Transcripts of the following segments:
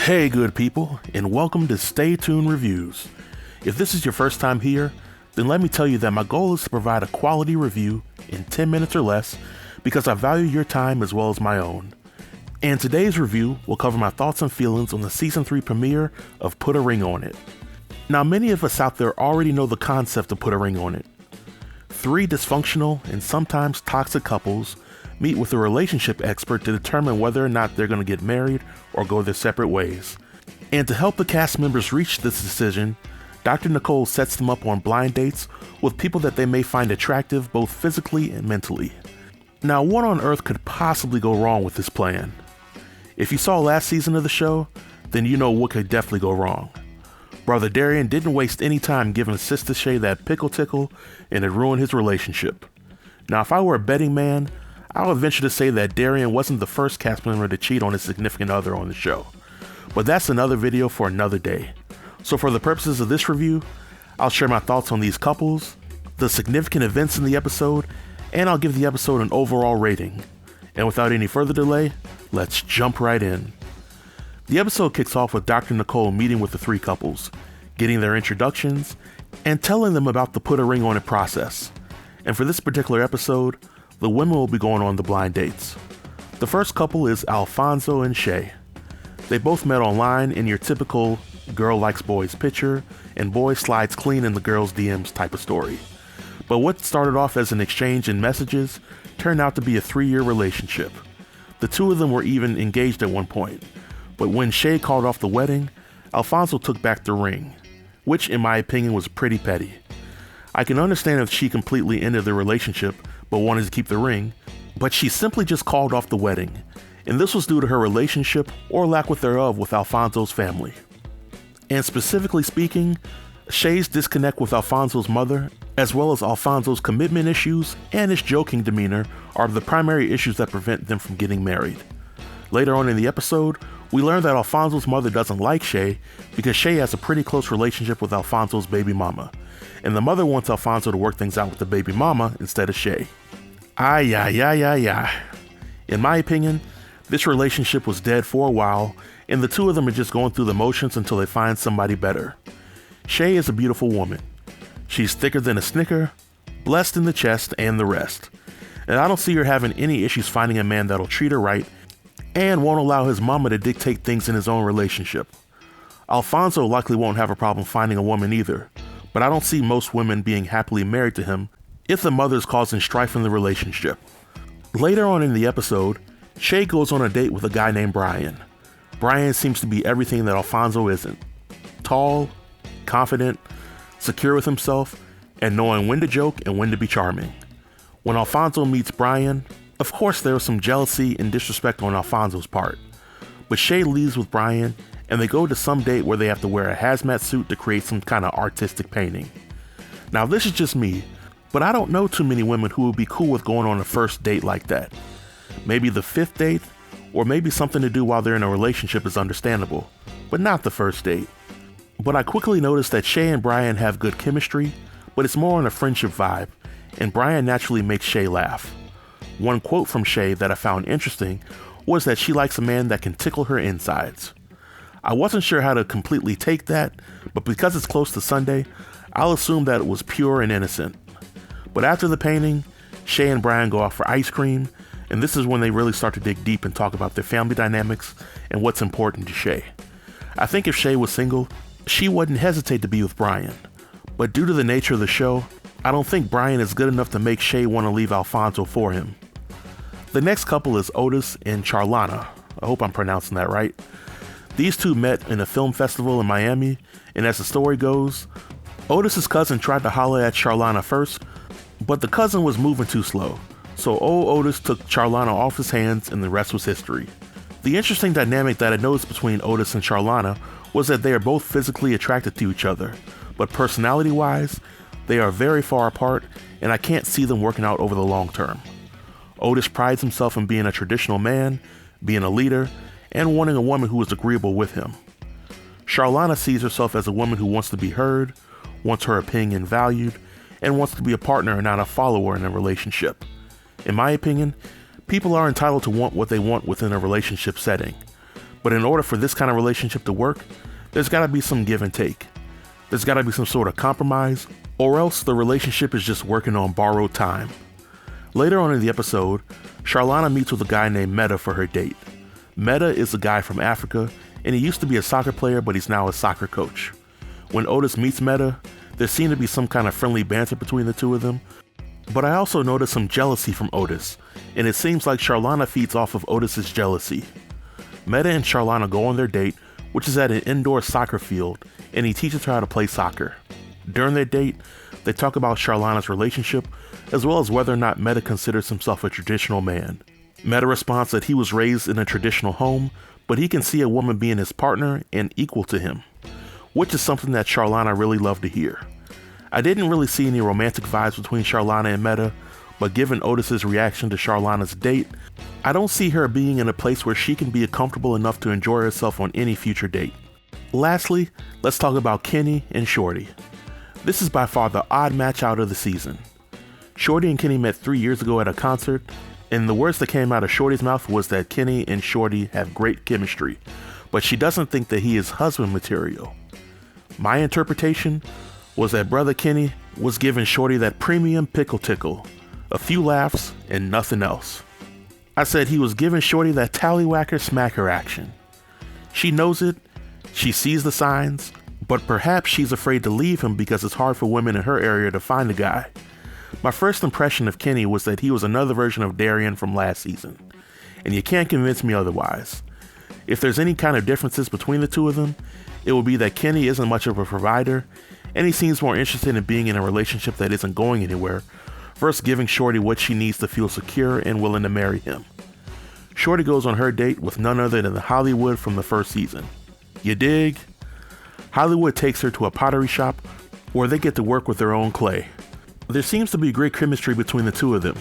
Hey good people, and welcome to Stay Tuned Reviews. If this is your first time here, then let me tell you that my goal is to provide a quality review in 10 minutes or less because I value your time as well as my own. And today's review will cover my thoughts and feelings on the Season 3 premiere of Put a Ring on It. Now many of us out there already know the concept of Put a Ring on It. 3 dysfunctional and sometimes toxic couples meet with a relationship expert to determine whether or not they're going to get married or go their separate ways. And to help the cast members reach this decision, Dr. Nicole sets them up on blind dates with people that they may find attractive both physically and mentally. Now, what on earth could possibly go wrong with this plan? If you saw last season of the show, then you know what could definitely go wrong. Brother Darian didn't waste any time giving Sister Shay that pickle tickle, and it ruined his relationship. Now, if I were a betting man, I would venture to say that Darian wasn't the first cast member to cheat on his significant other on the show. But that's another video for another day. So for the purposes of this review, I'll share my thoughts on these couples, the significant events in the episode, and I'll give the episode an overall rating. And without any further delay, let's jump right in. The episode kicks off with Dr. Nicole meeting with the 3 couples, getting their introductions, and telling them about the put a ring on it process. And for this particular episode, the women will be going on the blind dates. The first couple is Alfonso and Shay. They both met online in your typical girl likes boys picture and boy slides clean in the girl's DMs type of story. But what started off as an exchange in messages turned out to be a 3-year relationship. The 2 of them were even engaged at one point. But when Shay called off the wedding, Alfonso took back the ring, which in my opinion was pretty petty. I can understand if she completely ended the relationship but wanted to keep the ring, but she simply just called off the wedding, and this was due to her relationship or lack thereof with Alfonso's family. And specifically speaking, Shay's disconnect with Alfonso's mother, as well as Alfonso's commitment issues and his joking demeanor, are the primary issues that prevent them from getting married. Later on in the episode, we learn that Alfonso's mother doesn't like Shay because Shay has a pretty close relationship with Alfonso's baby mama, and the mother wants Alfonso to work things out with the baby mama instead of Shay. In my opinion, this relationship was dead for a while, and the 2 of them are just going through the motions until they find somebody better. Shay is a beautiful woman. She's thicker than a Snicker, blessed in the chest, and the rest. And I don't see her having any issues finding a man that'll treat her right and won't allow his mama to dictate things in his own relationship. Alfonso likely won't have a problem finding a woman either, but I don't see most women being happily married to him if the mother's causing strife in the relationship. Later on in the episode, Shay goes on a date with a guy named Brian. Brian seems to be everything that Alfonso isn't. Tall, confident, secure with himself, and knowing when to joke and when to be charming. When Alfonso meets Brian, of course there was some jealousy and disrespect on Alfonso's part. But Shay leaves with Brian, and they go to some date where they have to wear a hazmat suit to create some kind of artistic painting. Now this is just me, but I don't know too many women who would be cool with going on a first date like that. Maybe the 5th date, or maybe something to do while they're in a relationship is understandable, but not the first date. But I quickly noticed that Shay and Brian have good chemistry, but it's more on a friendship vibe, and Brian naturally makes Shay laugh. One quote from Shay that I found interesting was that she likes a man that can tickle her insides. I wasn't sure how to completely take that, but because it's close to Sunday, I'll assume that it was pure and innocent. But after the painting, Shay and Brian go out for ice cream, and this is when they really start to dig deep and talk about their family dynamics and what's important to Shay. I think if Shay was single, she wouldn't hesitate to be with Brian. But due to the nature of the show, I don't think Brian is good enough to make Shay want to leave Alfonso for him. The next couple is Otis and Charlana. I hope I'm pronouncing that right. These 2 met in a film festival in Miami, and as the story goes, Otis's cousin tried to holler at Charlana first, but the cousin was moving too slow, so old Otis took Charlana off his hands and the rest was history. The interesting dynamic that I noticed between Otis and Charlana was that they are both physically attracted to each other, but personality-wise, they are very far apart, and I can't see them working out over the long term. Otis prides himself in being a traditional man, being a leader, and wanting a woman who is agreeable with him. Charlana sees herself as a woman who wants to be heard, wants her opinion valued, and wants to be a partner and not a follower in a relationship. In my opinion, people are entitled to want what they want within a relationship setting. But in order for this kind of relationship to work, there's gotta be some give and take. There's gotta be some sort of compromise, or else the relationship is just working on borrowed time. Later on in the episode, Charlana meets with a guy named Meta for her date. Meta is a guy from Africa, and he used to be a soccer player, but he's now a soccer coach. When Otis meets Meta, there seemed to be some kind of friendly banter between the two of them, but I also noticed some jealousy from Otis, and it seems like Charlana feeds off of Otis's jealousy. Meta and Charlana go on their date, which is at an indoor soccer field, and he teaches her how to play soccer. During their date, they talk about Charlana's relationship, as well as whether or not Meta considers himself a traditional man. Meta responds that he was raised in a traditional home, but he can see a woman being his partner and equal to him, which is something that Charlana really loved to hear. I didn't really see any romantic vibes between Charlana and Meta, but given Otis's reaction to Charlana's date, I don't see her being in a place where she can be comfortable enough to enjoy herself on any future date. Lastly, let's talk about Kenny and Shorty. This is by far the odd match out of the season. Shorty and Kenny met 3 years ago at a concert, and the words that came out of Shorty's mouth was that Kenny and Shorty have great chemistry, but she doesn't think that he is husband material. My interpretation was that brother Kenny was giving Shorty that premium pickle tickle, a few laughs and nothing else. I said he was giving Shorty that tallywhacker smacker action. She knows it, she sees the signs, but perhaps she's afraid to leave him because it's hard for women in her area to find a guy. My first impression of Kenny was that he was another version of Darian from last season, and you can't convince me otherwise. If there's any kind of differences between the two of them, it will be that Kenny isn't much of a provider, and he seems more interested in being in a relationship that isn't going anywhere, versus giving Shorty what she needs to feel secure and willing to marry him. Shorty goes on her date with none other than Hollywood from the first season. You dig? Hollywood takes her to a pottery shop where they get to work with their own clay. There seems to be great chemistry between the two of them.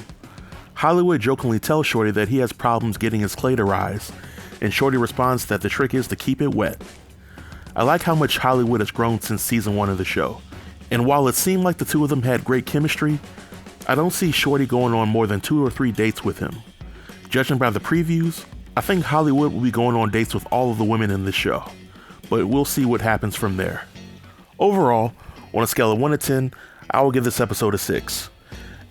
Hollywood jokingly tells Shorty that he has problems getting his clay to rise, and Shorty responds that the trick is to keep it wet. I like how much Hollywood has grown since season 1 of the show, and while it seemed like the two of them had great chemistry, I don't see Shorty going on more than 2 or 3 dates with him. Judging by the previews, I think Hollywood will be going on dates with all of the women in this show, but we'll see what happens from there. Overall, on a scale of 1 to 10, I will give this episode a 6.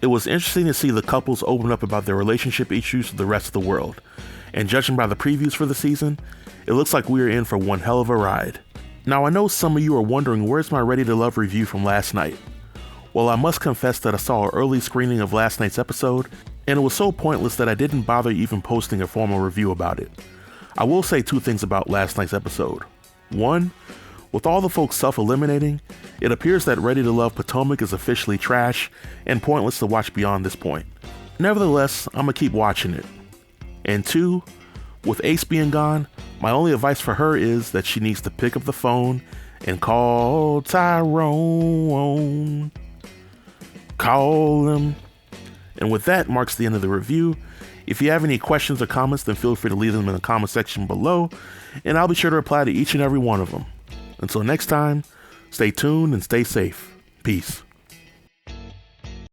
It was interesting to see the couples open up about their relationship issues to the rest of the world, and judging by the previews for the season, it looks like we are in for one hell of a ride. Now I know some of you are wondering where's my Ready to Love review from last night. Well, I must confess that I saw an early screening of last night's episode, and it was so pointless that I didn't bother even posting a formal review about it. I will say 2 things about last night's episode. 1, with all the folks self-eliminating, it appears that Ready to Love Potomac is officially trash and pointless to watch beyond this point. Nevertheless, I'm gonna keep watching it. And 2, with Ace being gone, my only advice for her is that she needs to pick up the phone and call Tyrone. Call him. And with that marks the end of the review. If you have any questions or comments, then feel free to leave them in the comment section below, and I'll be sure to reply to each and every one of them. Until next time, stay tuned and stay safe. Peace.